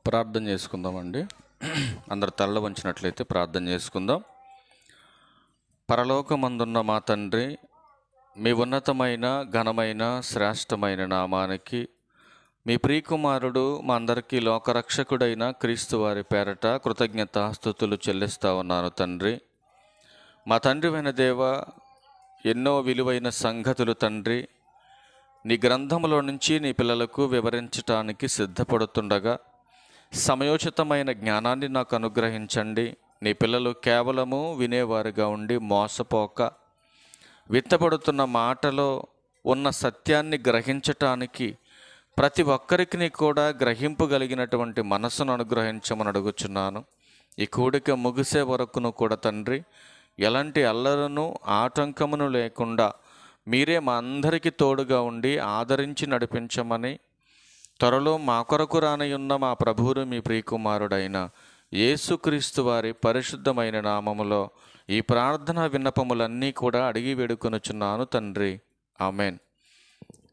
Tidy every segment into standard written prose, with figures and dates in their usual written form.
ప్రార్థన చేసుకుందామండి. అందరు తల్ల వంచినట్లయితే ప్రార్థన చేసుకుందాం. పరలోకమందున్న మా తండ్రి, మీ ఉన్నతమైన ఘనమైన శ్రేష్టమైన నామానికి మీ ప్రియకుమారుడు మా అందరికీ లోకరక్షకుడైన క్రీస్తు వారి పేరట కృతజ్ఞతాస్తుతులు చెల్లిస్తా ఉన్నాను తండ్రి. మా తండ్రివైన దేవ, ఎన్నో విలువైన సంగతులు తండ్రి నీ గ్రంథంలో నుంచి నీ పిల్లలకు వివరించటానికి సిద్ధపడుతుండగా సమయోచితమైన జ్ఞానాన్ని నాకు అనుగ్రహించండి. నీ పిల్లలు కేవలము వినేవారుగా ఉండి మోసపోక విత్తబడుతున్న మాటలో ఉన్న సత్యాన్ని గ్రహించటానికి ప్రతి ఒక్కరికి కూడా గ్రహింపగలిగినటువంటి మనసును అనుగ్రహించమని అడుగుచున్నాను. ఈ కూడిక ముగిసే వరకును కూడా తండ్రి ఎలాంటి అల్లరను ఆటంకమును లేకుండా మీరే మా అందరికీ తోడుగా ఉండి ఆదరించి నడిపించమని త్వరలో మా కొరకు రానయున్న మా ప్రభువును మీ ప్రియకుమారుడైన యేసుక్రీస్తు వారి పరిశుద్ధమైన నామములో ఈ ప్రార్థనా విన్నపములన్నీ కూడా అడిగి వేడుకొనుచున్నాను తండ్రి. ఆమెన్.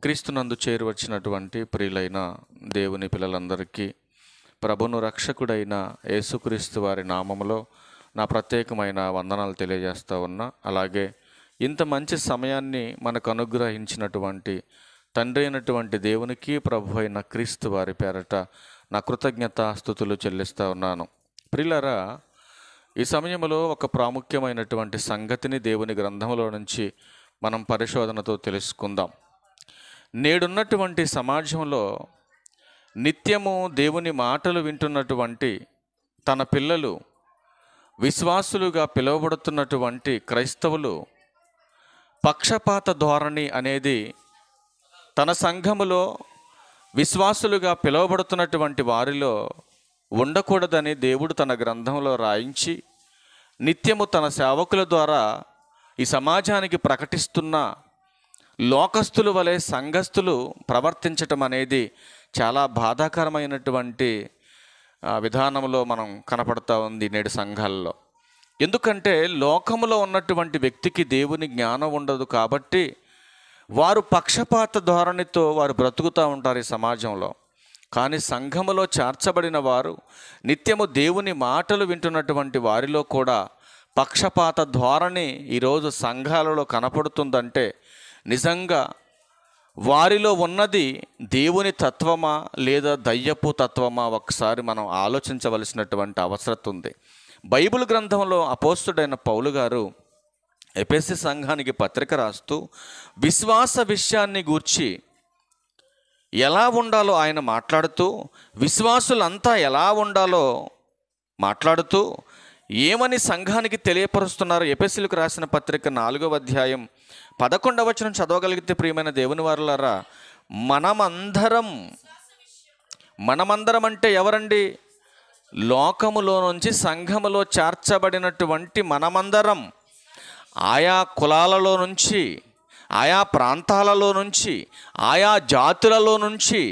క్రీస్తునందు చేరువచ్చినటువంటి ప్రియులైన దేవుని పిల్లలందరికీ ప్రభును రక్షకుడైన యేసుక్రీస్తు వారి నామములో నా ప్రత్యేకమైన వందనాలు తెలియజేస్తా ఉన్నా. అలాగే ఇంత మంచి సమయాన్ని మనకు అనుగ్రహించినటువంటి తండ్రి అయినటువంటి దేవునికి, ప్రభు అయిన క్రీస్తు వారి పేరట నా కృతజ్ఞతాస్తుతులు చెల్లిస్తూ ఉన్నాను. ప్రియులారా, ఈ సమయంలో ఒక ప్రాముఖ్యమైనటువంటి సంగతిని దేవుని గ్రంథంలో నుంచి మనం పరిశోధనతో తెలుసుకుందాం. నేడున్నటువంటి సమాజంలో నిత్యము దేవుని మాటలు వింటున్నటువంటి తన పిల్లలు, విశ్వాసులుగా పిలువబడుతున్నటువంటి క్రైస్తవులు పక్షపాత ధోరణి అనేది తన సంఘములో విశ్వాసులుగా పిలువబడుతున్నటువంటి వారిలో ఉండకూడదని దేవుడు తన గ్రంథంలో రాయించి నిత్యము తన సేవకుల ద్వారా ఈ సమాజానికి ప్రకటిస్తున్న లోకస్తుల వలె సంఘస్థులు ప్రవర్తించటం అనేది చాలా బాధాకరమైనటువంటి విధానంలో మనం కనపడతా ఉంది నేడు సంఘాల్లో. ఎందుకంటే లోకములో ఉన్నటువంటి వ్యక్తికి దేవుని జ్ఞానం ఉండదు కాబట్టి వారు పక్షపాత ధోరణితో వారు బ్రతుకుతూ ఉంటారు ఈ సమాజంలో. కానీ సంఘములో చేర్చబడిన వారు నిత్యము దేవుని మాటలు వింటున్నటువంటి వారిలో కూడా పక్షపాత ధోరణి ఈరోజు సంఘాలలో కనపడుతుందంటే నిజంగా వారిలో ఉన్నది దేవుని తత్వమా లేదా దయ్యపు తత్వమా ఒకసారి మనం ఆలోచించవలసినటువంటి అవసరం ఉంది. బైబిల్ గ్రంథంలో అపోస్తుడైన పౌలు గారు ఎఫెసీ సంఘానికి పత్రిక రాస్తూ విశ్వాస విషయాన్ని గూర్చి ఎలా ఉండాలో ఆయన మాట్లాడుతూ, విశ్వాసులంతా ఎలా ఉండాలో మాట్లాడుతూ ఏమని సంఘానికి తెలియపరుస్తున్నారు. ఎఫెసీలకు రాసిన పత్రిక 4వ అధ్యాయం 11వ వచనం చదవగలిగితే ప్రియమైన దేవుని వారలారా, మనమందరం అంటే ఎవరండి? లోకములో నుంచి సంఘములో చేర్చబడినటువంటి మనమందరం ఆయా కులాలలో నుంచి, ఆయా ప్రాంతాలలో నుంచి, ఆయా జాతులలో నుంచి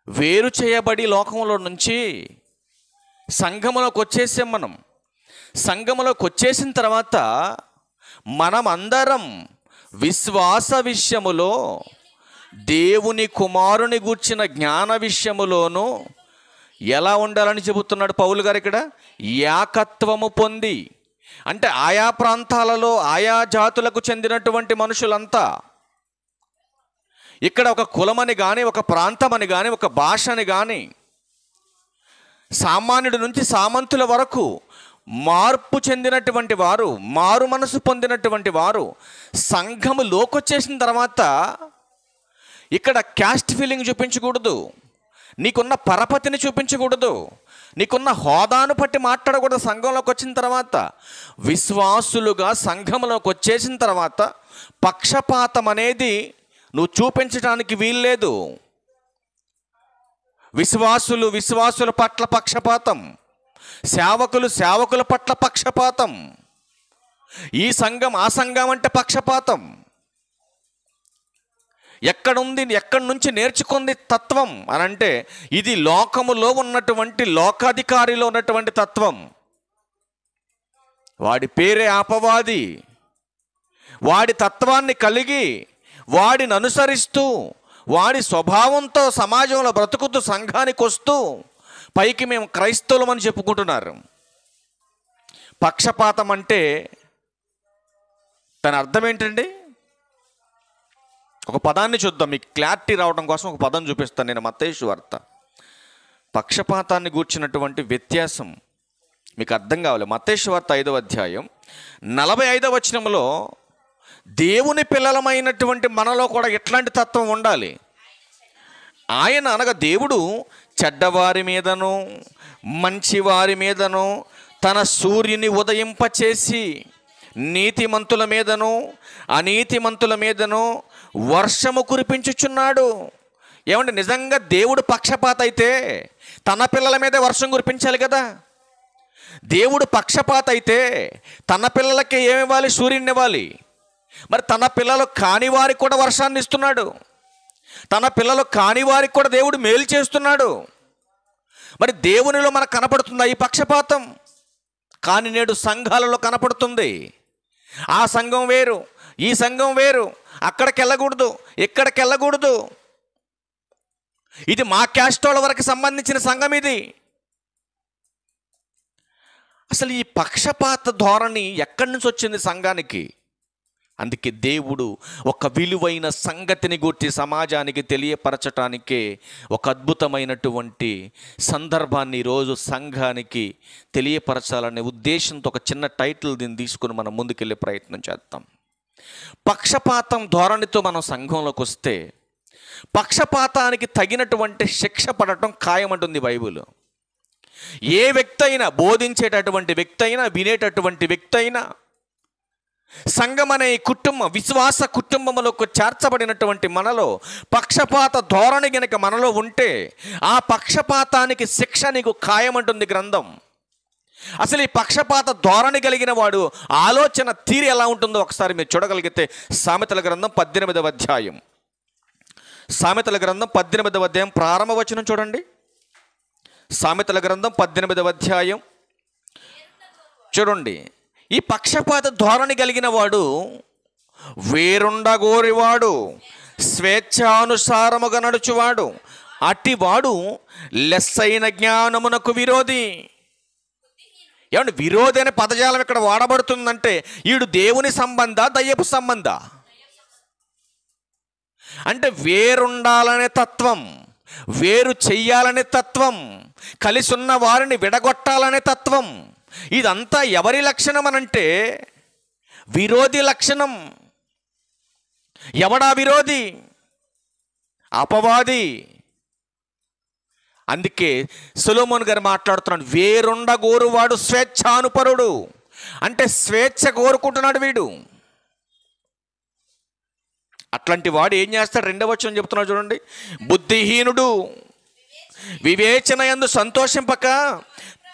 వేరు చేయబడి లోకంలో నుంచి సంఘములోకి వచ్చేసాం. మనం సంఘములోకి వచ్చేసిన తర్వాత మనమందరం విశ్వాస విషయములో, దేవుని కుమారుని గూర్చిన జ్ఞాన విషయములోనూ ఎలా ఉండాలని చెబుతున్నాడు పౌలు గారు ఇక్కడ? ఏకత్వము పొంది, అంటే ఆయా ప్రాంతాలలో ఆయా జాతులకు చెందినటువంటి మనుషులంతా, ఇక్కడ ఒక కులమని కానీ, ఒక ప్రాంతమని కానీ, ఒక భాషని కానీ, సామాన్యుడి నుంచి సామంతుల వరకు మార్పు చెందినటువంటి వారు, మారు మనసు పొందినటువంటి వారు సంఘము లోకొచ్చేసిన తర్వాత ఇక్కడ క్యాస్ట్ ఫీలింగ్ చూపించకూడదు, నీకున్న పరపతిని చూపించకూడదు, నీకున్న హోదాను పట్టి మాట్లాడకూడదు. సంఘంలోకి వచ్చిన తర్వాత, విశ్వాసులుగా సంఘంలోకి వచ్చేసిన తర్వాత పక్షపాతం అనేది నువ్వు చూపించడానికి వీల్లేదు. విశ్వాసుల పట్ల పక్షపాతం, సేవకుల పట్ల పక్షపాతం, ఈ సంఘం ఆ సంఘం అంటే పక్షపాతం. ఎక్కడి నుంచి నేర్చుకుంది తత్వం అని అంటే ఇది లోకములో ఉన్నటువంటి లోకాధికారిలో ఉన్నటువంటి తత్వం. వాడి పేరే అపవాది. వాడి తత్వాన్ని కలిగి వాడిని అనుసరిస్తూ వాడి స్వభావంతో సమాజంలో బ్రతుకుతూ సంఘానికి వస్తూ పైకి మేము క్రైస్తవులమని చెప్పుకుంటున్నారు. పక్షపాతం అంటే దాని అర్థం ఏంటండి? ఒక పదాన్ని చూద్దాం, మీకు క్లారిటీ రావడం కోసం ఒక పదం చూపిస్తాను నేను. మత్తయి సువార్త పక్షపాతాన్ని గూర్చినటువంటి వ్యత్యాసం మీకు అర్థం కావాలి. మత్తయి సువార్త 5వ అధ్యాయం 45వ వచనంలో దేవుని పిల్లలమైనటువంటి మనలో కూడా ఎట్లాంటి తత్వం ఉండాలి? ఆయన అనగా దేవుడు చెడ్డవారి మీదను మంచివారి మీదను తన సూర్యుని ఉదయింపచేసి నీతిమంతుల మీదను అనీతిమంతుల మీదను వర్షము కురిపించుచున్నాడు. ఏమంటే నిజంగా దేవుడు పక్షపాత అయితే తన పిల్లల మీదే వర్షం కురిపించాలి కదా. దేవుడు పక్షపాత అయితే తన పిల్లలకి ఏమివ్వాలి? సూర్యుని ఇవ్వాలి. మరి తన పిల్లలు కాని వారికి కూడా వర్షాన్ని ఇస్తున్నాడు. తన పిల్లలు కాని వారికి కూడా దేవుడు మేలు చేస్తున్నాడు. మరి దేవునిలో మనకు కనపడుతుందా ఈ పక్షపాతం? కానీ నేడు సంఘాలలో కనపడుతుంది. ఆ సంఘం వేరు, ఈ సంఘం వేరు, అక్కడికి వెళ్ళకూడదు, ఇక్కడికి వెళ్ళకూడదు, ఇది మా క్యాస్ట్ వాళ్ళ వరకు సంబంధించిన సంఘం ఇది. అసలు ఈ పక్షపాత ధోరణి ఎక్కడి నుంచి వచ్చింది సంఘానికి? అందుకే దేవుడు ఒక విలువైన సంగతిని గురించి సమాజానికి తెలియపరచటానికే ఒక అద్భుతమైనటువంటి సందర్భాన్ని ఈరోజు సంఘానికి తెలియపరచాలనే ఉద్దేశంతో ఒక చిన్న టైటిల్ దీన్ని తీసుకుని మనం ముందుకెళ్ళే ప్రయత్నం చేద్దాం. పక్షపాతం ధోరణితో మనం సంఘంలోకి వస్తే పక్షపాతానికి తగినటువంటి శిక్ష పడటం ఖాయమంటుంది బైబిల్. ఏ వ్యక్తి అయినా, బోధించేటటువంటి వ్యక్తి అయినా, వినేటటువంటి వ్యక్తి అయినా, సంఘం అనే కుటుంబం, విశ్వాస కుటుంబంలోకి చేర్చబడినటువంటి మనలో పక్షపాత ధోరణి గనక మనలో ఉంటే ఆ పక్షపాతానికి శిక్ష నీకు ఖాయమంటుంది గ్రంథం. అసలు ఈ పక్షపాత ధోరణి కలిగిన వాడు ఆలోచన తీరు ఎలా ఉంటుందో ఒకసారి మీరు చూడగలిగితే సామెతల గ్రంథం 18వ అధ్యాయం, సామెతల గ్రంథం 18వ అధ్యాయం ప్రారంభ వచనం చూడండి. సామెతల గ్రంథం 18వ అధ్యాయం చూడండి. ఈ పక్షపాత ధోరణి కలిగిన వాడు వేరుండగోరివాడు, స్వేచ్ఛానుసారముగా నడుచువాడు, అట్టివాడు లెస్సైన జ్ఞానమునకు విరోధి. ఏమంటే విరోధి అనే పదజాలం ఇక్కడ వాడబడుతుందంటే ఈడు దేవుని సంబంధ, దయ్యపు సంబంధ? అంటే వేరుండాలనే తత్వం, వేరు చెయ్యాలనే తత్వం, కలిసి ఉన్న వారిని విడగొట్టాలనే తత్వం, ఇదంతా ఎవరి లక్షణం అనంటే విరోధి లక్షణం. ఎవడా విరోధి? అపవాది. అందుకే సొలొమోను గారు మాట్లాడుతున్నాడు, వేరుండగోరువాడు స్వేచ్ఛానుపరుడు. అంటే స్వేచ్ఛ కోరుకుంటున్నాడు వీడు. అట్లాంటి వాడు ఏం చేస్తాడు? 2వ వచనం చెప్తున్నాడు చూడండి. బుద్ధిహీనుడు వివేచన యందు సంతోషింపక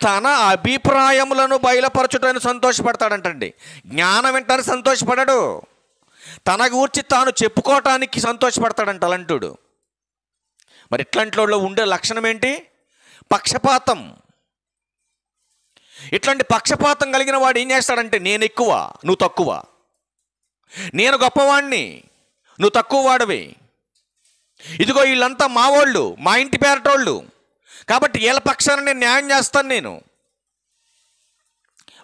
తన అభిప్రాయములను బయలుపరచుటని సంతోషపడతాడంటండి. జ్ఞానం వింటానికి సంతోషపడడు, తన గూర్చి తాను చెప్పుకోవటానికి సంతోషపడతాడంట అలాంటుడు. మరి ఇట్లాంటి వాళ్ళు ఉండే లక్షణం ఏంటి? పక్షపాతం. ఇట్లాంటి పక్షపాతం కలిగిన వాడు ఏం చేస్తాడంటే నేను ఎక్కువ, నువ్వు తక్కువ, నేను గొప్పవాణ్ణి, నువ్వు తక్కువ వాడివి, ఇదిగో వీళ్ళంతా మా వాళ్ళు, మా ఇంటి పేరటోళ్ళు, కాబట్టి వీళ్ళ పక్షాన నేను న్యాయం చేస్తాను. నేను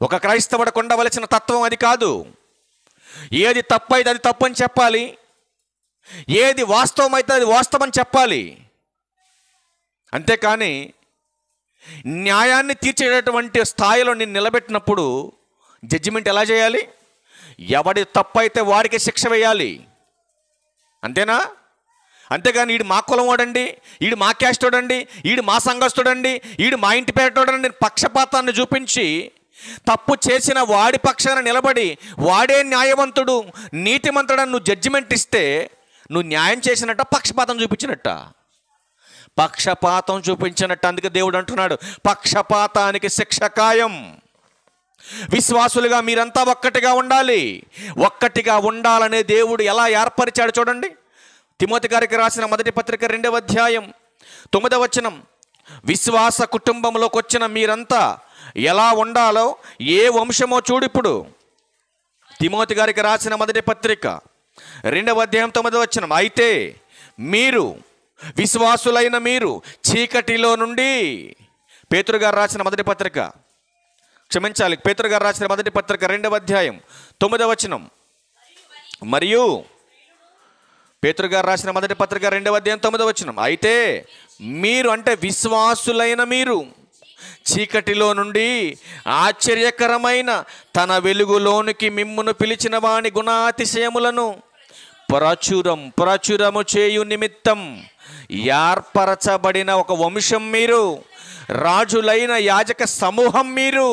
ఒక క్రైస్తవుడికి ఉండవలసిన తత్వం అది కాదు. ఏది తప్పు అయితే అది తప్పు అని చెప్పాలి, ఏది వాస్తవం అయితే అది వాస్తవం అని చెప్పాలి. అంతేకాని న్యాయాన్ని తీర్చేటటువంటి స్థాయిలో నేను నిలబెట్టినప్పుడు జడ్జిమెంట్ ఎలా చేయాలి? ఎవడి తప్పు అయితే వాడికి శిక్ష వేయాలి, అంతేనా? అంతేగాని ఈడు మా కులం వాడండి, ఈడు మా క్యాస్ట్ వాడండి, ఈడు మా సంఘస్థుడండి, ఈడు మా ఇంటి పేరటోడండి, పక్షపాతాన్ని చూపించి తప్పు చేసిన వాడి పక్షాన నిలబడి వాడే న్యాయవంతుడు, నీతిమంతుడని నువ్వు జడ్జిమెంట్ ఇస్తే నువ్వు న్యాయం చేసినట్ట, పక్షపాతం చూపించినట్ట? పక్షపాతం చూపించినట్టు. అందుకే దేవుడు అంటున్నాడు పక్షపాతానికి శిక్ష ఖాయం. విశ్వాసులుగా మీరంతా ఒక్కటిగా ఉండాలి. ఒక్కటిగా ఉండాలనే దేవుడు ఎలా ఏర్పరిచాడు చూడండి. తిమోతి గారికి రాసిన మొదటి పత్రిక 2వ అధ్యాయం 9వ వచనం. విశ్వాస కుటుంబంలోకి వచ్చిన మీరంతా ఎలా ఉండాలో ఏ వంశమో చూడు. ఇప్పుడు తిమోతి గారికి రాసిన మొదటి పత్రిక 2వ అధ్యాయం 9వ వచనం. అయితే మీరు, విశ్వాసులైన మీరు చీకటిలో నుండి పేతురు గారు రాసిన మొదటి పత్రిక, క్షమించాలి, పేతురు గారు రాసిన మొదటి పత్రిక 2వ అధ్యాయం 9వ వచనం. మరియు పేతురు గారు రాసిన మొదటి పత్రిక 2వ అధ్యాయం 9వ వచనం. అయితే మీరు, అంటే విశ్వాసులైన మీరు, చీకటిలో నుండి ఆశ్చర్యకరమైన తన వెలుగులోనికి మిమ్మును పిలిచిన వాని గుణాతిశయములను ప్రచురము చేయు నిమిత్తం ఏర్పరచబడిన ఒక వంశం మీరు, రాజులైన యాజక సమూహం మీరు.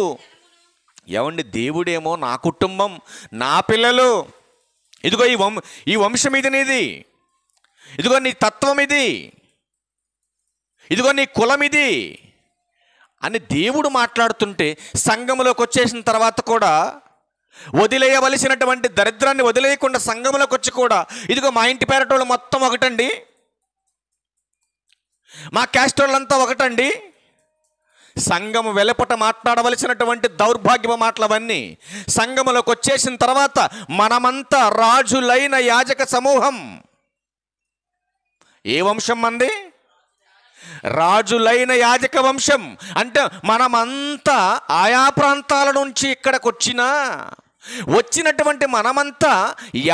ఏమండి, దేవుడేమో నా కుటుంబం, నా పిల్లలు, ఇదిగో ఈ వంశం ఇది నీది, ఇదిగో నీ తత్వం ఇది, ఇదిగో నీ కులం ఇది అని దేవుడు మాట్లాడుతుంటే, సంఘములోకి వచ్చేసిన తర్వాత కూడా వదిలేయవలసినటువంటి దరిద్రాన్ని వదిలేయకుండా సంఘములోకి వచ్చి కూడా, ఇదిగో మా ఇంటి పేరటోళ్ళు మొత్తం ఒకటండి, మా క్యాస్ట్ వాళ్ళంతా ఒకటండి, సంఘము వెలుపట మాట్లాడవలసినటువంటి దౌర్భాగ్యమ మాటలవన్నీ సంఘములోకి వచ్చేసిన తర్వాత మనమంతా రాజులైన యాజక సమూహం. ఏ వంశం మంది? రాజులైన యాజక వంశం. అంటే మనమంతా ఆయా ప్రాంతాల నుంచి ఇక్కడికి వచ్చినటువంటి మనమంతా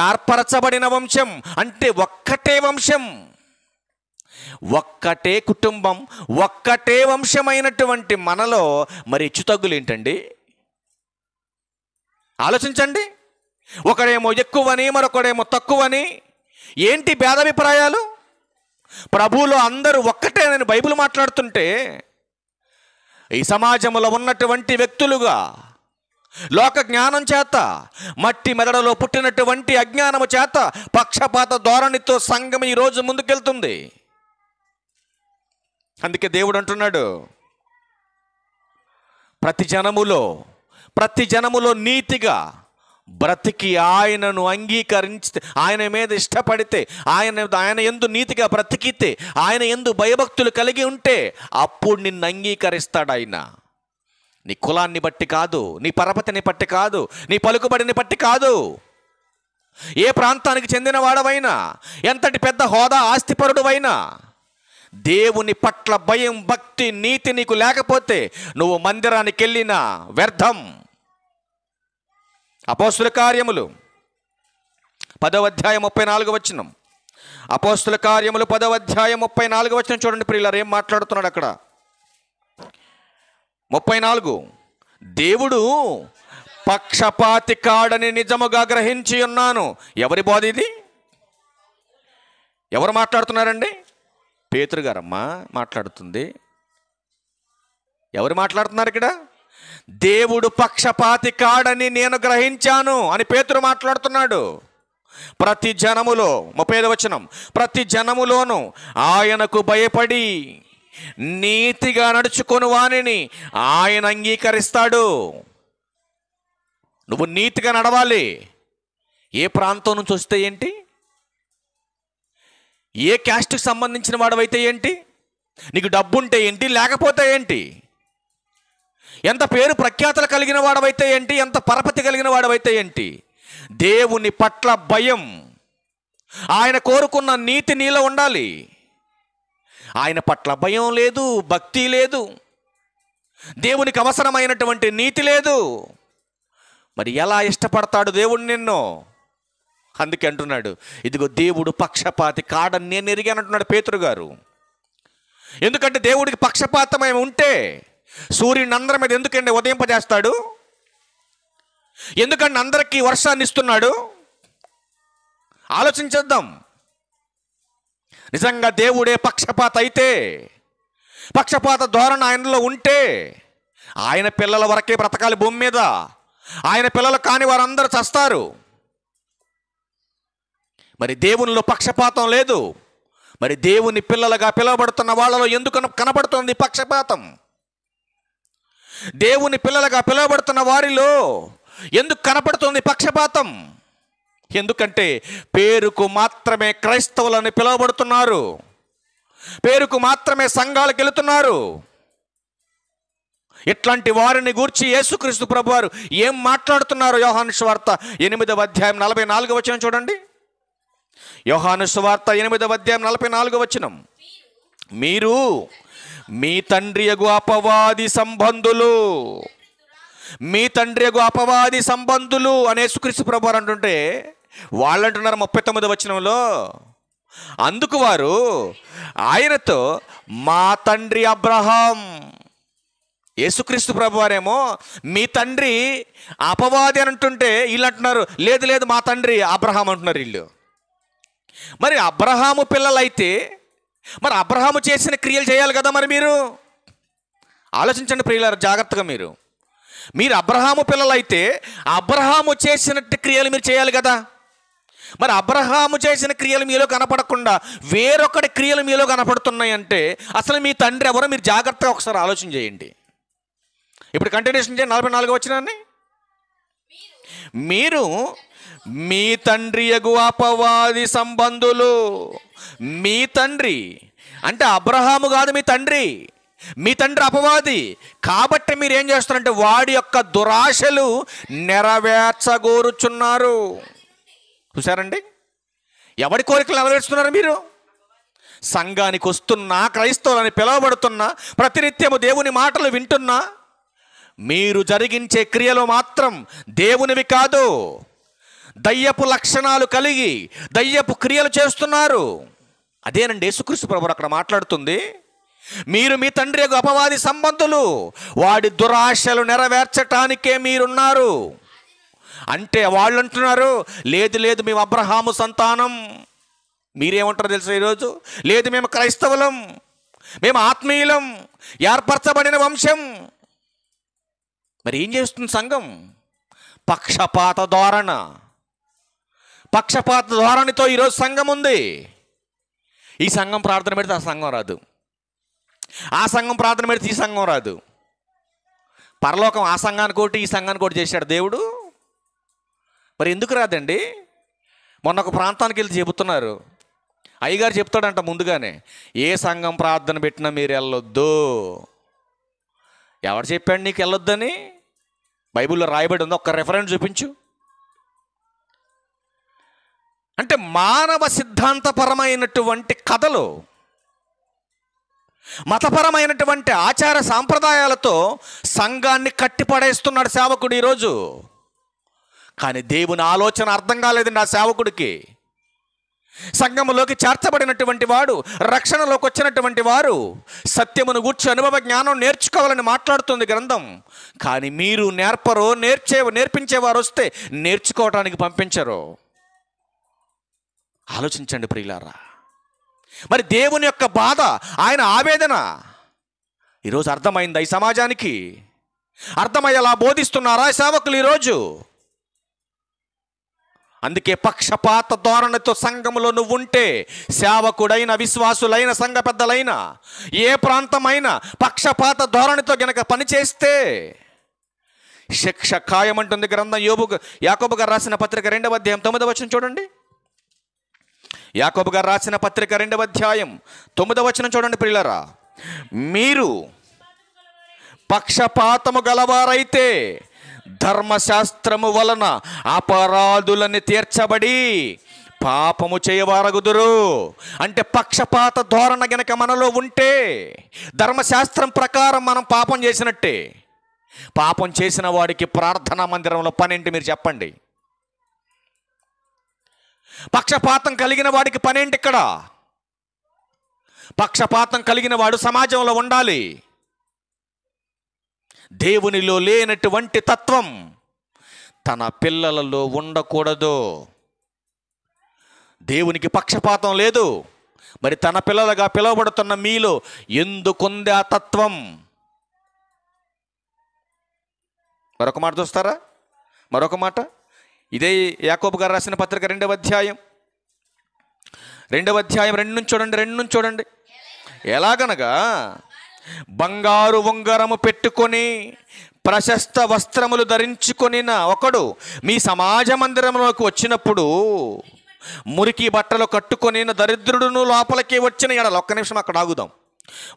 ఏర్పరచబడిన వంశం. అంటే ఒక్కటే వంశం, ఒక్కటే కుటుంబం, ఒక్కటే వంశమైనటువంటి మనలో మరి హెచ్చుతగ్గులు ఏంటండి? ఆలోచించండి. ఒకడేమో ఎక్కువని, మరొకడేమో తక్కువని. ఏంటి భేదాభిప్రాయాలు? ప్రభువులో అందరూ ఒక్కటేనని బైబిల్ మాట్లాడుతుంటే, ఈ సమాజంలో ఉన్నటువంటి వ్యక్తులుగా లోక జ్ఞానం చేత, మట్టి మెదడులో పుట్టినటువంటి అజ్ఞానము చేత, పక్షపాత ధోరణితో సంఘం ఈరోజు ముందుకెళ్తుంది. అందుకే దేవుడు అంటున్నాడు, ప్రతి జనములో నీతిగా బ్రతికి ఆయనను అంగీకరించి, ఆయన మీద ఇష్టపడితే, ఆయన యందు నీతిగా బ్రతికితే, ఆయన యందు భయభక్తులు కలిగి ఉంటే అప్పుడు నిన్ను అంగీకరిస్తాడు ఆయన. నీ కులాన్ని బట్టి కాదు, నీ పరపతిని బట్టి కాదు, నీ పలుకుబడిని బట్టి కాదు, ఏ ప్రాంతానికి చెందిన వాడవైనా, ఎంతటి పెద్ద హోదా ఆస్తిపరుడువైనా, దేవుని పట్ల భయం, భక్తి, నీతి నీకు లేకపోతే నువ్వు మందిరానికి వెళ్ళినా వ్యర్థం. అపోస్తుల కార్యములు 10వ అధ్యాయం 34వ వచనం. అపోస్తుల కార్యములు 10వ అధ్యాయం 34వ వచనం చూడండి ప్రియులారా, ఏం మాట్లాడుతున్నాడు అక్కడ. 34. దేవుడు పక్షపాతి కాడని నిజముగా గ్రహించి ఉన్నాను. ఎవరి బోధ ఇది? ఎవరు మాట్లాడుతున్నారండి? పేతురు గారమ్మా మాట్లాడుతుంది. ఎవరు మాట్లాడుతున్నారు ఇక్కడ? దేవుడు పక్షపాతి కాడని నేను గ్రహించాను అని పేతురు మాట్లాడుతున్నాడు. ప్రతి జనములో, 35వ వచనం, ప్రతి జనములోను ఆయనకు భయపడి నీతిగా నడుచుకొని వానిని ఆయన అంగీకరిస్తాడు. నువ్వు నీతిగా నడవాలి. ఏ ప్రాంతం నుంచి వస్తే ఏంటి, ఏ క్యాస్ట్కి సంబంధించిన వాడవైతే ఏంటి, నీకు డబ్బుంటే ఏంటి, లేకపోతే ఏంటి, ఎంత పేరు ప్రఖ్యాతలు కలిగిన వాడవైతే ఏంటి, ఎంత పరపతి కలిగిన వాడవైతే ఏంటి, దేవుని పట్ల భయం, ఆయన కోరుకున్న నీతి నీలో ఉండాలి. ఆయన పట్ల భయం లేదు, భక్తి లేదు, దేవునికి అవసరమైనటువంటి నీతి లేదు. మరి ఎలా ఇష్టపడతాడు దేవుడు నిన్ను? అందుకే అంటున్నాడు, ఇదిగో దేవుడు పక్షపాతి కాడని నేను ఎరిగానంటున్నాడు పేతురు గారు. ఎందుకంటే దేవుడికి పక్షపాతమై ఉంటే సూర్యుని అందరి మీద ఎందుకండి ఉదయింపజేస్తాడు? ఎందుకంటే అందరికీ వర్షాన్ని ఇస్తున్నాడు? ఆలోచించేద్దాం. నిజంగా దేవుడే పక్షపాత అయితే, పక్షపాత ధోరణి ఆయనలో ఉంటే, ఆయన పిల్లల వరకే బ్రతకాలి భూమి మీద. ఆయన పిల్లలు కాని వారందరూ చస్తారు. మరి దేవునిలో పక్షపాతం లేదు. మరి దేవుని పిల్లలుగా పిలువబడుతున్న వాళ్ళలో ఎందుకు కనబడుతుంది పక్షపాతం? దేవుని పిల్లలుగా పిలువబడుతున్న వారిలో ఎందుకు కనపడుతుంది పక్షపాతం? ఎందుకంటే పేరుకు మాత్రమే క్రైస్తవులని పిలువబడుతున్నారు, పేరుకు మాత్రమే సంఘాలకు వెళుతున్నారు. ఇట్లాంటి వారిని గూర్చి యేసుక్రీస్తు ప్రభువారు ఏం మాట్లాడుతున్నారు? యోహాను సువార్త 8వ అధ్యాయం 44వ వచనం చూడండి. యోహాను సువార్త 8వ అధ్యాయం 44వ వచనం. మీరు మీ తండ్రియగు అపవాది సంబంధులు, మీ తండ్రియగు అపవాది సంబంధులు అనే యేసుక్రీస్తు ప్రభువారు అంటుంటే వాళ్ళు అంటున్నారు 39వ వచనంలో, అందుకు వారు ఆయనతో మా తండ్రి అబ్రహాం. యేసుక్రీస్తు ప్రభువారేమో మీ తండ్రి అపవాది అని అంటుంటే వీళ్ళు అంటున్నారు లేదు లేదు మా తండ్రి అబ్రహాం అంటున్నారు వీళ్ళు. మరి అబ్రహాము పిల్లలైతే మరి అబ్రహాము చేసిన క్రియలు చేయాలి కదా. మరి మీరు ఆలోచించండి ప్రియులారా జాగ్రత్తగా. మీరు అబ్రహాము పిల్లలైతే అబ్రహాము చేసినట్టు క్రియలు మీరు చేయాలి కదా. మరి అబ్రహాము చేసిన క్రియలు మీలో కనపడకుండా వేరొకటి క్రియలు మీలో కనపడుతున్నాయంటే అసలు మీ తండ్రి ఎవరో మీరు జాగ్రత్తగా ఒకసారి ఆలోచన చేయండి. ఇప్పుడు కంటిన్యూషన్ చేయండి 44వ వచనాన్ని. మీరు మీ తండ్రి యగు అపవాది సంబంధులు. మీ తండ్రి అంటే అబ్రహాము కాదు మీ తండ్రి, మీ తండ్రి అపవాది. కాబట్టి మీరు ఏం చేస్తారంటే వాడి యొక్క దురాశలు నెరవేర్చగోరుచున్నారు. చూసారండి, ఎవడి కోరికలు నెరవేరుస్తున్నారు మీరు? సంఘానికి వస్తున్నా, క్రైస్తవులని పిలువబడుతున్నా, ప్రతినిత్యము దేవుని మాటలు వింటున్నా మీరు జరిగించే క్రియలు మాత్రం దేవునివి కాదు, దయ్యపు లక్షణాలు కలిగి దయ్యపు క్రియలు చేస్తున్నారు. అదేనండి యేసుక్రీస్తు ప్రభువు అక్కడ మాట్లాడుతుంది. మీరు మీ తండ్రి యొక్క అపవాది సంబంధులు, వాడి దురాశలు నెరవేర్చటానికే మీరున్నారు. అంటే వాళ్ళు అంటున్నారు లేదు లేదు మేము అబ్రహాము సంతానం. మీరేమంటారు తెలుసా ఈరోజు? లేదు మేము క్రైస్తవులం, మేము ఆత్మీయులం, ఏర్పరచబడిన వంశం. మరి ఏం చేస్తుంది సంఘం? పక్షపాత ధోరణితో ఈరోజు సంఘం ఉంది. ఈ సంఘం ప్రార్థన పెడితే ఆ సంఘం రాదు, ఆ సంఘం ప్రార్థన పెడితే ఈ సంఘం రాదు. పరలోకం ఆ సంఘానికి ఒకటి ఈ సంఘానికి ఒకటి చేశాడు దేవుడు. మరి ఎందుకు రాదండి? మొన్న ఒక ప్రాంతానికి వెళ్ళి చెబుతున్నారు, అయ్యగారు చెప్తాడంట ముందుగానే, ఏ సంఘం ప్రార్థన పెట్టినా మీరు వెళ్ళొద్దు. ఎవరు చెప్పాడు నీకు వెళ్ళొద్దని? బైబిల్లో రాయబడి ఉంది, ఒక్క రెఫరెన్స్ చూపించు. అంటే మానవ సిద్ధాంతపరమైనటువంటి కథలు, మతపరమైనటువంటి ఆచార సాంప్రదాయాలతో సంఘాన్ని కట్టిపడేస్తున్నాడు సేవకుడు ఈరోజు. కానీ దేవుని ఆలోచన అర్థం కాలేదండి ఆ సేవకుడికి. సంఘములోకి చేర్చబడినటువంటి వాడు, రక్షణలోకి వచ్చినటువంటి వారు సత్యమును గూర్చి అనుభవ జ్ఞానం నేర్చుకోవాలని మాట్లాడుతుంది గ్రంథం. కానీ మీరు నేర్పరో, నేర్పించేవారు వస్తే నేర్చుకోవటానికి పంపించరు. ఆలోచించండి ప్రియులారా. మరి దేవుని యొక్క బాధ, ఆయన ఆవేదన ఈరోజు అర్థమైందా ఈ సమాజానికి? అర్థమయ్యేలా బోధిస్తున్నారా సేవకులు ఈరోజు? అందుకే పక్షపాత ధోరణితో సంఘములో నువ్వు ఉంటే, సేవకుడైన, విశ్వాసులైన, సంఘ పెద్దలైన, ఏ ప్రాంతమైనా పక్షపాత ధోరణితో గనక పనిచేస్తే శిక్ష ఖాయమంటుంది గ్రంథం. యాకోబు గారు రాసిన పత్రిక 2వ అధ్యాయం 9వ వచనం చూడండి. యాకోబు గారు రాసిన పత్రిక 2వ అధ్యాయం 9వ వచనం చూడండి ప్రియులారా. మీరు పక్షపాతము గలవారైతే ధర్మశాస్త్రము వలన అపరాధులని తీర్చబడి పాపము చేయవారగుదురు. అంటే పక్షపాత ధోరణ గనక మనలో ఉంటే ధర్మశాస్త్రం ప్రకారం మనం పాపం చేసినట్టే. పాపం చేసిన వాడికి ప్రార్థనా మందిరంలో పనేంటి మీరు చెప్పండి? పక్షపాతం కలిగిన వాడికి పనేంటి ఇక్కడ? పక్షపాతం కలిగిన వాడు సమాజంలో ఉండాలి. దేవునిలో లేనటువంటి తత్వం తన పిల్లలలో ఉండకూడదు. దేవునికి పక్షపాతం లేదు, మరి తన పిల్లలుగా పిలువబడుతున్న మీలో ఎందుకుంది ఆ తత్వం? మరొక మాట చూస్తారా? మరొక మాట, ఇదే యాకోబు గారు రాసిన పత్రిక 2వ అధ్యాయం 2 నుంచి చూడండి. ఎలాగనగా బంగారు ఉంగరము పెట్టుకొని ప్రశస్త వస్త్రములు ధరించుకొనిన ఒకడు మీ సమాజ మందిరంలోకి వచ్చినప్పుడు మురికి బట్టలు కట్టుకొనిన దరిద్రుడును లోపలికి వచ్చిన ఎడల, ఒక్క నిమిషం అక్కడ ఆగుదాం.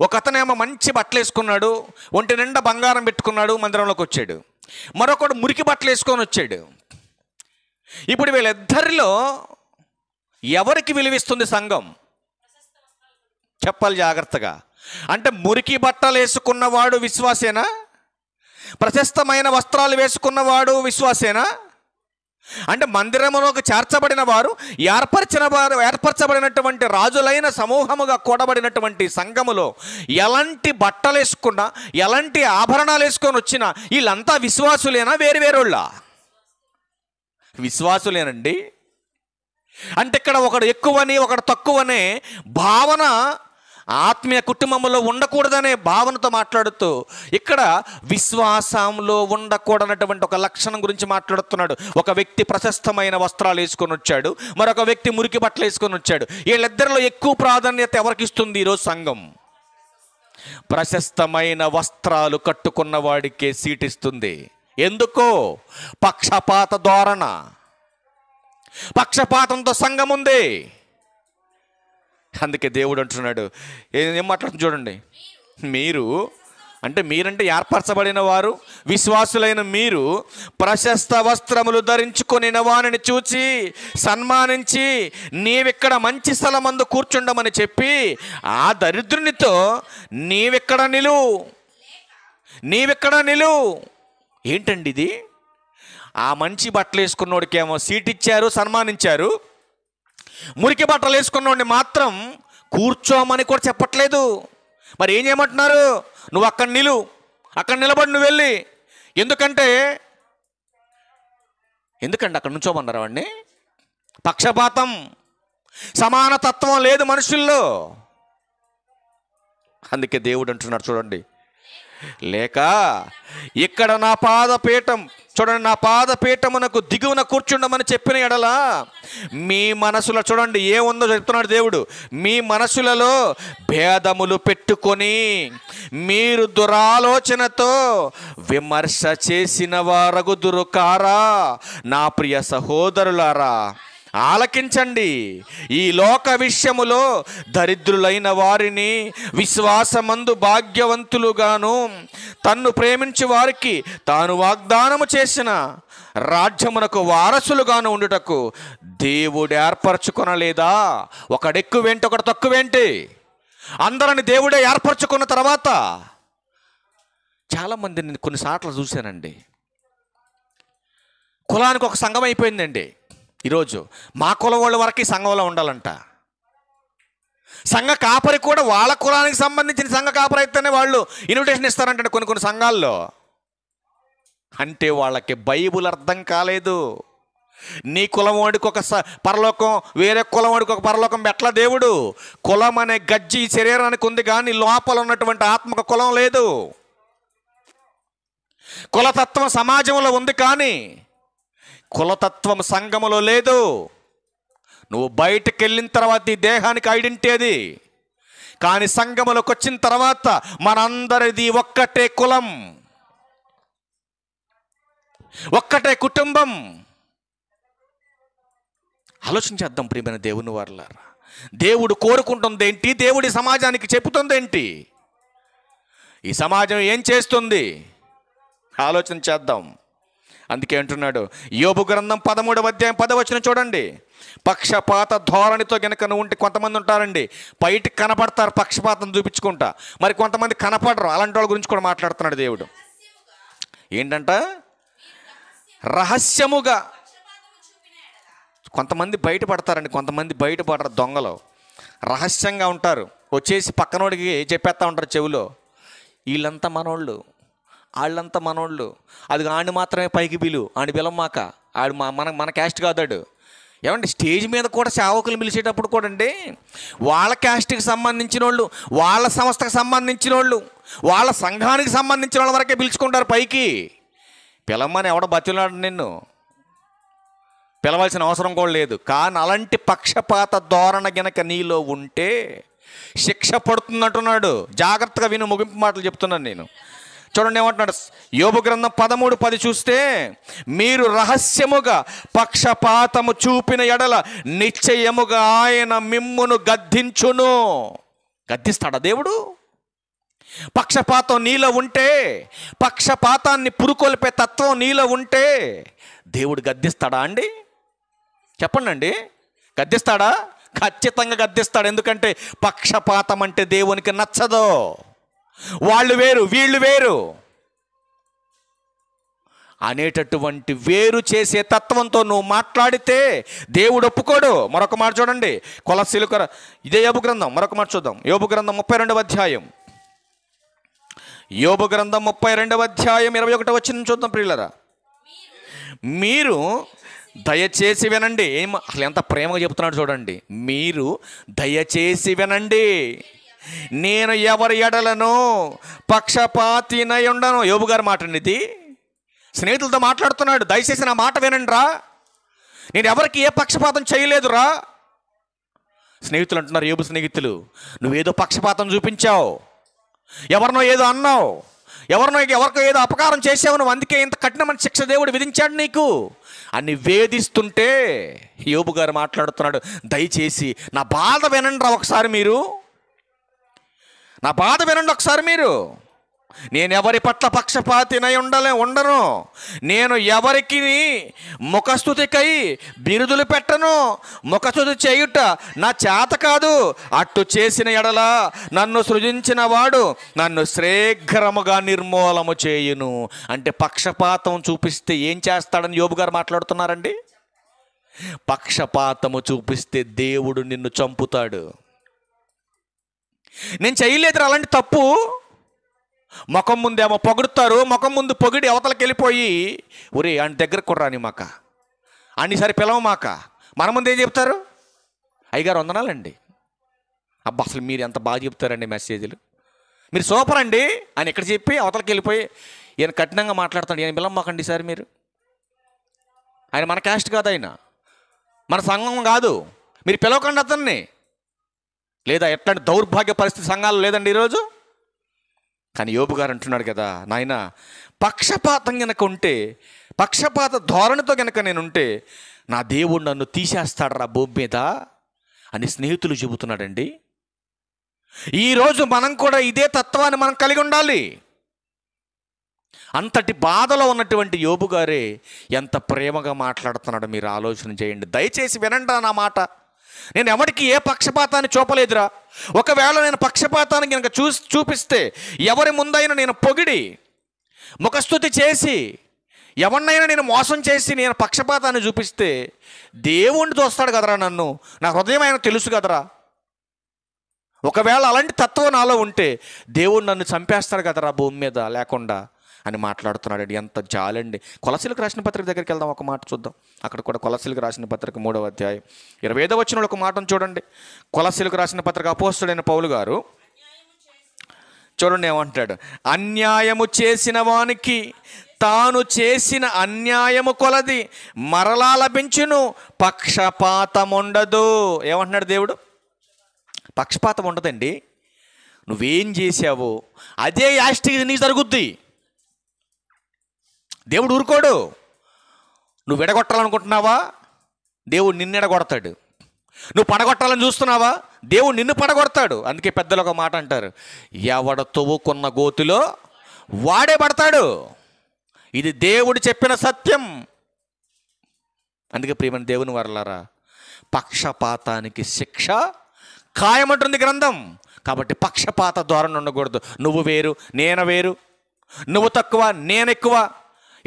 ఒక అతనేమో మంచి బట్టలు వేసుకున్నాడు, ఒంటి నిండా బంగారం పెట్టుకున్నాడు, మందిరంలోకి వచ్చాడు. మరొకడు మురికి బట్టలు వేసుకొని వచ్చాడు. ఇప్పుడు వీళ్ళిద్దరిలో ఎవరికి విలువిస్తుంది సంఘం? చెప్పాలి జాగ్రత్తగా. అంటే మురికి బట్టలు వేసుకున్నవాడు విశ్వాసేనా? ప్రశస్తమైన వస్త్రాలు వేసుకున్నవాడు విశ్వాసేనా? అంటే మందిరములోకి చేర్చబడిన వారు, ఏర్పరచబడినటువంటి రాజులైన సమూహముగా కూడబడినటువంటి సంఘములో ఎలాంటి బట్టలు వేసుకున్నా, ఎలాంటి ఆభరణాలు వేసుకొని వచ్చినా వీళ్ళంతా విశ్వాసులేనా? వేరువేరోళ్ళ? విశ్వాసులేనండి. అంటే ఇక్కడ ఒకడు ఎక్కువని ఒకడు తక్కువనే భావన ఆత్మీయ కుటుంబంలో ఉండకూడదనే భావనతో మాట్లాడుతూ ఇక్కడ విశ్వాసంలో ఉండకూడనటువంటి ఒక లక్షణం గురించి మాట్లాడుతున్నాడు. ఒక వ్యక్తి ప్రశస్తమైన వస్త్రాలు వేసుకొని వచ్చాడు, మరొక వ్యక్తి మురికి బట్టలు వేసుకొని వచ్చాడు. వీళ్ళిద్దరిలో ఎక్కువ ప్రాధాన్యత ఎవరికి ఇస్తుంది ఈరోజు సంఘం? ప్రశస్తమైన వస్త్రాలు కట్టుకున్న వాడికే సీటిస్తుంది. ఎందుకో? పక్షపాత ధోరణ, పక్షపాతంతో సంఘం ఉంది. అందుకే దేవుడు అంటున్నాడు, ఏం మాట్లాడుతుంది చూడండి. మీరంటే ఏర్పరచబడిన వారు, విశ్వాసులైన మీరు ప్రశస్త వస్త్రములు ధరించుకొనిన వారిని చూచి సన్మానించి నీవిక్కడ మంచి స్థలమందు కూర్చుండమని చెప్పి ఆ దరిద్రునితో నీవిక్కడ నిలువు. ఏంటండి ఇది? ఆ మంచి బట్టలు వేసుకున్నోడికేమో సీట్ ఇచ్చారు, సన్మానించారు. మురికి బట్టలు వేసుకున్నోడిని మాత్రం కూర్చోమని కూడా చెప్పట్లేదు. మరి ఏం చేయమంటున్నారు? నువ్వు అక్కడ నిలబడి నువ్వు వెళ్ళి. ఎందుకండి అక్కడ నుంచోమన్నారు వాడిని? పక్షపాతం, సమానతత్వం లేదు మనుషుల్లో. అందుకే దేవుడు అంటున్నాడు చూడండి, లేక ఇక్కడ నా పాదపీఠమునకు దిగువన కూర్చుండమని చెప్పిన ఎడల మీ మనసులో చూడండి ఏముందో చెప్తున్నాడు దేవుడు. మీ మనసులలో భేదములు పెట్టుకొని మీరు దురాలోచనతో విమర్శ చేసిన వారగుదురు కారా? నా ప్రియ సహోదరులారా, ఆలకించండి. ఈ లోక విషయములో దరిద్రులైన వారిని విశ్వాసమందు భాగ్యవంతులుగాను, తన్ను ప్రేమించు వారికి తాను వాగ్దానము చేసిన రాజ్యమునకు వారసులుగాను ఉండుటకు దేవుడు ఏర్పరచుకొనలేదా? ఒకడెక్కువేంటి, ఒకడు తక్కువేంటి? అందరిని దేవుడే ఏర్పరచుకున్న తర్వాత చాలామందిని కొన్నిసార్లు చూశానండి, కులానికి ఒక సంఘం అయిపోయిందండి. ఈరోజు మా కులం వాళ్ళ వరకు సంఘంలో ఉండాలంట. సంఘ కాపరి కూడా వాళ్ళ కులానికి సంబంధించిన సంఘ కాపరి అయితేనే వాళ్ళు ఇన్విటేషన్ ఇస్తారంటే కొన్ని సంఘాల్లో. అంటే వాళ్ళకి బైబుల్ అర్థం కాలేదు. నీ కులం వాడికి ఒక పరలోకం, వేరే కులం వాడికి ఒక పరలోకం పెట్టల దేవుడు. కులం అనే గజ్జి శరీరానికి ఉంది కానీ లోపల ఉన్నటువంటి ఆత్మక కులం లేదు. కులతత్వం సమాజంలో ఉంది కానీ కులతత్వం సంఘములో లేదు. నువ్వు బయటకు వెళ్ళిన తర్వాత ఈ దేహానికి ఐడెంటిటీ అది, కానీ సంఘములోకి వచ్చిన తర్వాత మనందరిది ఒక్కటే కులం, ఒక్కటే కుటుంబం. ఆలోచించేద్దాం ప్రియమైన దేవుని వారలారా. దేవుడు కోరుకుంటుంది ఏంటి? దేవుడి సమాజానికి చెబుతుంది ఏంటి? ఈ సమాజం ఏం చేస్తుంది? ఆలోచన చేద్దాం. అందుకే అంటున్నాడు యోబు గ్రంథం 13వ అధ్యాయం 10వ వచనం చూడండి. పక్షపాత ధోరణితో గనక నువ్వు ఉంటే, కొంతమంది ఉంటారండి బయటికి కనపడతారు పక్షపాతం చూపించుకుంటా, మరి కొంతమంది కనపడరు. అలాంటి వాళ్ళ గురించి కూడా మాట్లాడుతున్నాడు దేవుడు. ఏంటంట? రహస్యముగా. కొంతమంది బయటపడతారండి, కొంతమంది బయటపడరు. దొంగలు రహస్యంగా ఉంటారు, వచ్చేసి పక్కనోడికి చెప్పేస్తా ఉంటారు చెవిలో, వీళ్ళంతా మనోళ్ళు, వాళ్ళంతా మనోళ్ళు, అది ఆడిని మాత్రమే పైకి పిలు, ఆడి పిలమ్మాక, ఆడు మన క్యాస్ట్ కాదాడు. ఏమంటే స్టేజ్ మీద కూడా సేవకులు పిలిచేటప్పుడు కూడా అండి వాళ్ళ క్యాస్ట్కి సంబంధించిన వాళ్ళు, వాళ్ళ సంస్థకు సంబంధించిన వాళ్ళు, వాళ్ళ సంఘానికి సంబంధించిన వాళ్ళ వరకే పిలుచుకుంటారు పైకి. పిలమ్మని ఎవడ బతిలాడు, నిన్ను పిలవాల్సిన అవసరం కూడా లేదు. కానీ అలాంటి పక్షపాత ధోరణ గనక నీలో ఉంటే శిక్ష పడుతుందంటున్నాడు. జాగ్రత్తగా విను, ముగింపు మాటలు చెప్తున్నాను నేను. చూడండి ఏమంటున్నాడు యోబు గ్రంథం 13:10 చూస్తే, మీరు రహస్యముగా పక్షపాతము చూపిన ఎడల నిశ్చయముగా ఆయన మిమ్మును గద్దించును. గద్దిస్తాడా దేవుడు? పక్షపాతం నీలో ఉంటే, పక్షపాతాన్ని పురుకొల్పే తత్వం నీలో ఉంటే దేవుడు గద్దిస్తాడా అండి? చెప్పండి అండి, గద్దిస్తాడా? ఖచ్చితంగా గద్దిస్తాడు. ఎందుకంటే పక్షపాతం అంటే దేవునికి నచ్చదు. వాళ్ళు వేరు వీళ్ళు వేరు అనేటటువంటి వేరు చేసే తత్వంతో నువ్వు మాట్లాడితే దేవుడు ఒప్పుకోడు. మరొక మాట చూడండి, కొలస్సీలకు ఇదే యోబు గ్రంథం, మరొక మాట చూద్దాం. యోబు గ్రంథం 32వ అధ్యాయం, యోబు గ్రంథం 32వ అధ్యాయం 21వ వచనం చూద్దాం ప్రియులారా. మీరు దయచేసి వినండి. అసలు ఎంత ప్రేమగా చెప్తున్నాడు చూడండి. మీరు దయచేసి వినండి, నేను ఎవరి ఎడలను పక్షపాతినై ఉండను. యోబు గారి మాట అండి ఇది. స్నేహితులతో మాట్లాడుతున్నాడు. దయచేసి నా మాట వినండి రా, నేను ఎవరికి ఏ పక్షపాతం చేయలేదురా. స్నేహితులు అంటున్నారు, యోబు స్నేహితులు, నువ్వేదో పక్షపాతం చూపించావు, ఎవరినో ఏదో అన్నావు, ఎవరికో ఏదో అపకారం చేసావు నువ్వు, అందుకే ఇంత కఠినమైన శిక్ష దేవుడు విధించాడు నీకు అని వేధిస్తుంటే యోబు గారు మాట్లాడుతున్నాడు, దయచేసి నా బాధ వినండి రా ఒకసారి, నా బాధ వినండి ఒకసారి మీరు. నేను ఎవరి పట్ల పక్షపాతినై ఉండను. నేను ఎవరికి ముఖస్తుతికై బిరుదులు పెట్టను. ముఖస్తుతి చేయుట నా చేత కాదు. అట్టు చేసిన ఎడల నన్ను సృజించిన వాడు నన్ను శీఘ్రముగా నిర్మూలము చేయును. అంటే పక్షపాతం చూపిస్తే ఏం చేస్తాడని యోబు గారు మాట్లాడుతున్నారండి. పక్షపాతము చూపిస్తే దేవుడు నిన్ను చంపుతాడు. నేను చేయలేదు అలాంటి తప్పు. ముఖం ముందేమో పొగుడుతారు, ముఖం ముందు పొగిడి అవతలకి వెళ్ళిపోయి, ఒరే ఆయన దగ్గరకు కూడా రాని మాక, అన్నిసారి పిలవమాక, మన ముందు ఏం చెప్తారు, అయ్యగారు వందనాలండి, అబ్బా అసలు మీరు ఎంత బాగా చెప్తారండి మెసేజ్లు, మీరు సూపర్ అండి అని ఇక్కడ చెప్పి అవతలకి వెళ్ళిపోయి ఈయన కఠినంగా మాట్లాడతాడు. ఈయన పిలవమాకండి సార్ మీరు, ఆయన మన క్యాస్ట్ కాదు, ఆయన మన సంఘం కాదు, మీరు పిలవకండి అతన్ని. లేదా ఎట్లాంటి దౌర్భాగ్య పరిస్థితి సంఘాలు లేదండి ఈరోజు. కానీ యోబు గారు అంటున్నాడు కదా, నాయన పక్షపాతం గనక ఉంటే, పక్షపాత ధోరణితో గనక నేనుంటే నా దేవుడు నన్ను తీసేస్తాడు రా భూమి మీద అని స్నేహితులు చెబుతున్నాడండి. ఈరోజు మనం కూడా ఇదే తత్వాన్ని మనం కలిగి ఉండాలి. అంతటి బాధలో ఉన్నటువంటి యోబు గారే ఎంత ప్రేమగా మాట్లాడుతున్నాడో మీరు ఆలోచన చేయండి. దయచేసి వినండి నా మాట, నేను ఎవరికి ఏ పక్షపాతాన్ని చూపలేదురా. ఒకవేళ నేను పక్షపాతాన్ని కనుక చూపిస్తే, ఎవరి ముందైనా నేను పొగిడి ముఖస్తుతి చేసి ఎవరినైనా నేను మోసం చేసి నేను పక్షపాతాన్ని చూపిస్తే దేవుణ్ణి చూస్తాడు కదరా నన్ను, నా హృదయం ఆయన తెలుసు కదరా. ఒకవేళ అలాంటి తత్వం నాలో ఉంటే దేవుడు నన్ను చంపేస్తాడు కదరా భూమి మీద లేకుండా అని మాట్లాడుతున్నాడు. ఎంత జాలండి. కొలస్సీలకు రాసిన పత్రిక దగ్గరికి వెళ్దాం, ఒక మాట చూద్దాం. అక్కడ కూడా కొలస్సీలకు రాసిన పత్రిక 3వ అధ్యాయం 25వ వచనంలో ఒక మాటను చూడండి. కొలస్సీలకు రాసిన పత్రిక అపోస్తలుడైన పౌలు గారు చూడండి ఏమంటాడు, అన్యాయము చేసిన వానికి తాను చేసిన అన్యాయము కొలది మరలా లభించును, పక్షపాతం ఉండదు. ఏమంటున్నాడు దేవుడు? పక్షపాతం ఉండదండి. నువ్వేం చేసావో అదే యాస్టికి నీకు జరుగుద్ది. దేవుడు ఊరుకోడు. నువ్వు విడగొట్టాలనుకుంటున్నావా, దేవుడు నిన్ను ఎడగొడతాడు. నువ్వు పడగొట్టాలని చూస్తున్నావా, దేవుడు నిన్ను పడగొడతాడు. అందుకే పెద్దలు ఒక మాట అంటారు, ఎవడ తవ్వుకున్న గోతిలో వాడే పడతాడు. ఇది దేవుడు చెప్పిన సత్యం. అందుకే ప్రియమైన దేవుని వరలారా, పక్షపాతానికి శిక్ష ఖాయమంటుంది గ్రంథం. కాబట్టి పక్షపాత ధోరణి ఉండకూడదు. నువ్వు వేరు నేను వేరు, నువ్వు తక్కువ నేను ఎక్కువ,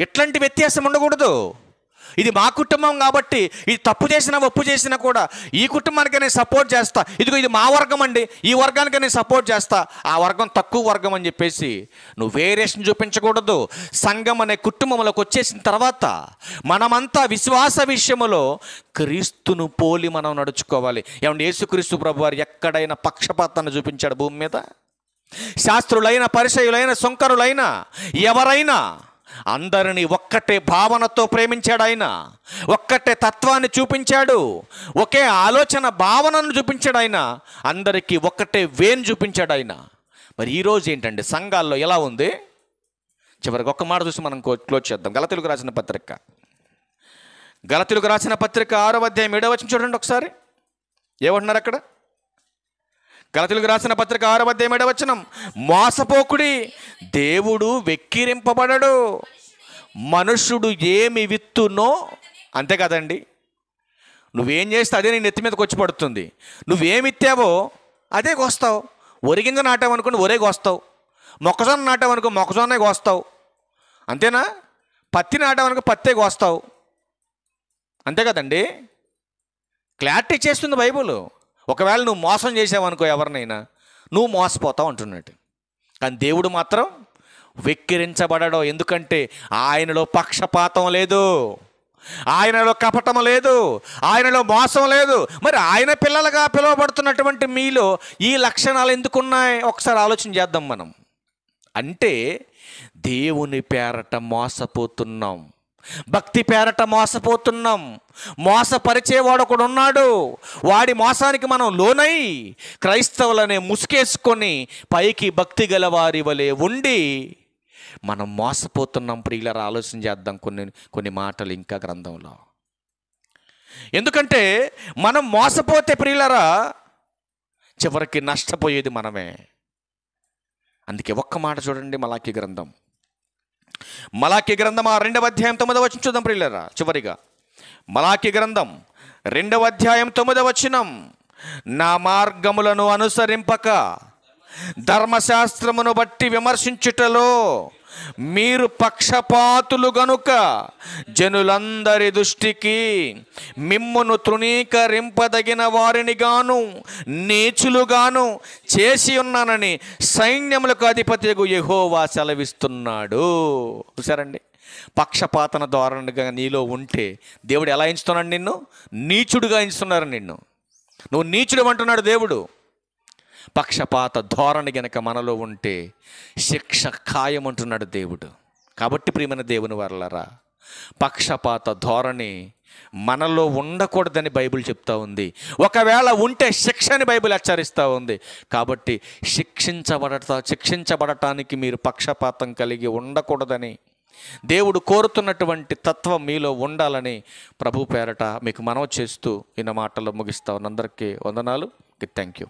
ఎట్లాంటి వ్యత్యాసం ఉండకూడదు. ఇది మా కుటుంబం కాబట్టి ఇది తప్పు చేసినా ఒప్పు చేసినా కూడా ఈ కుటుంబానికి నేను సపోర్ట్ చేస్తా, ఇదిగో ఇది మా వర్గం అండి, ఈ వర్గానికి నేను సపోర్ట్ చేస్తా, ఆ వర్గం తక్కువ వర్గం అని చెప్పేసి నువ్వు వేరియేషన్ చూపించకూడదు. సంఘం అనే కుటుంబంలోకి వచ్చేసిన తర్వాత మనమంతా విశ్వాస విషయంలో క్రీస్తును పోలి మనం నడుచుకోవాలి. ఏమంటే యేసుక్రీస్తు ప్రభువారు ఎక్కడైనా పక్షపాతాన్ని చూపించాడు భూమి మీద? శాస్త్రులైన పరిసయ్యులైన సుంకరులైన ఎవరైనా అందరినీ ఒక్కటే భావనతో ప్రేమించాడు ఆయన, ఒక్కటే తత్వాన్ని చూపించాడు, ఒకే ఆలోచన భావనను చూపించాడు ఆయన, అందరికీ ఒక్కటే వేను చూపించాడు ఆయన. మరి ఈరోజు ఏంటంటే సంఘాల్లో ఎలా ఉంది? చివరికి ఒక్క మాట చూసి మనం క్లోజ్ చేద్దాం. గలతీయులకు రాసిన పత్రిక 6వ అధ్యాయం 7వ వచనం చూడండి ఒకసారి. ఏమంటున్నారు అక్కడ? గలతీయులకు రాసిన పత్రిక 6వ అధ్యాయం 7వ వచనం, మోసపోకుడి, దేవుడు వెక్కిరింపబడడు, మనుష్యుడు ఏమి విత్తునో, అంతే కదండి, నువ్వేం చేస్తే అదే నీ నెత్తి మీదకి వచ్చి పడుతుంది. నువ్వేమిత్తావో అదే కోస్తావు. ఒరిగింజ నాటావనుకోండి ఒరే కోస్తావు, మొక్కజొన్న నాటావనుకో మొక్కజొన్నే కోస్తావు, అంతేనా? పత్తి నాటావనుకో పత్తే కోస్తావు, అంతే కదండి. క్లారిటీ చేస్తుంది బైబుల్. ఒకవేళ నువ్వు మోసం చేసావనుకో ఎవరినైనా, నువ్వు మోసపోతావు అంటున్నట్టు. కానీ దేవుడు మాత్రం వెక్కిరించబడడు. ఎందుకంటే ఆయనలో పక్షపాతం లేదు, ఆయనలో కపటం లేదు, ఆయనలో మోసం లేదు. మరి ఆయన పిల్లలుగా పిలువబడుతున్నటువంటి మీలో ఈ లక్షణాలు ఎందుకున్నాయి? ఒకసారి ఆలోచన చేద్దాం మనం. అంటే దేవుని పేరట మోసపోతున్నాం, భక్తి పేరట మోసపోతున్నాం. మోసపరిచేవాడు ఒకడు ఉన్నాడు. వాడి మోసానికి మనం లోనై క్రైస్తవులనే ముసుకేసుకొని పైకి భక్తి గల వారి వలె ఉండి మనం మోసపోతున్నాం. ప్రియులారా, ఆలోచన చేద్దాం కొన్ని మాటలు ఇంకా గ్రంథంలో. ఎందుకంటే మనం మోసపోతే ప్రియులారా చివరికి నష్టపోయేది మనమే. అందుకే ఒక్క మాట చూడండి, మలాకీ గ్రంథం 2వ అధ్యాయం 9వ వచనం చూద్దాం ప్రియులారా. చివరిగా మలాకీ గ్రంథం 2వ అధ్యాయం 9వ వచనం, నా మార్గములను అనుసరింపక ధర్మశాస్త్రమును బట్టి విమర్శించుటలో మీరు పక్షపాతులు గనుక జనులందరి దృష్టికి మిమ్మును తృణీకరింపదగిన వారిని గాను నీచులుగాను చేసి ఉన్నానని సైన్యములకు అధిపతియగు యెహోవా సెలవిస్తున్నాడు. చూసారండి, పక్షపాతన ధోరణిగా నీలో ఉంటే దేవుడు ఎలా ఎంచుతున్నాడు? నిన్ను నీచుడుగా ఎంచుతున్నారు. నువ్వు నీచుడు అంటున్నాడు దేవుడు. పక్షపాత ధోరణి గనక మనలో ఉంటే శిక్ష ఖాయమంటున్నాడు దేవుడు. కాబట్టి ప్రియమైన దేవుని వారలారా, పక్షపాత ధోరణి మనలో ఉండకూడదని బైబిల్ చెప్తా ఉంది. ఒకవేళ ఉంటే శిక్షని బైబిల్ హెచ్చరిస్తూ ఉంది. కాబట్టి శిక్షించబడటానికి మీరు పక్షపాతం కలిగి ఉండకూడదని దేవుడు కోరుతున్నటువంటి తత్వం మీలో ఉండాలని ప్రభు పేరట మీకు మనవి చేస్తూ ఇన్న మాటలు ముగిస్తా ఉన్న అందరికీ వందనాలు. Thank you.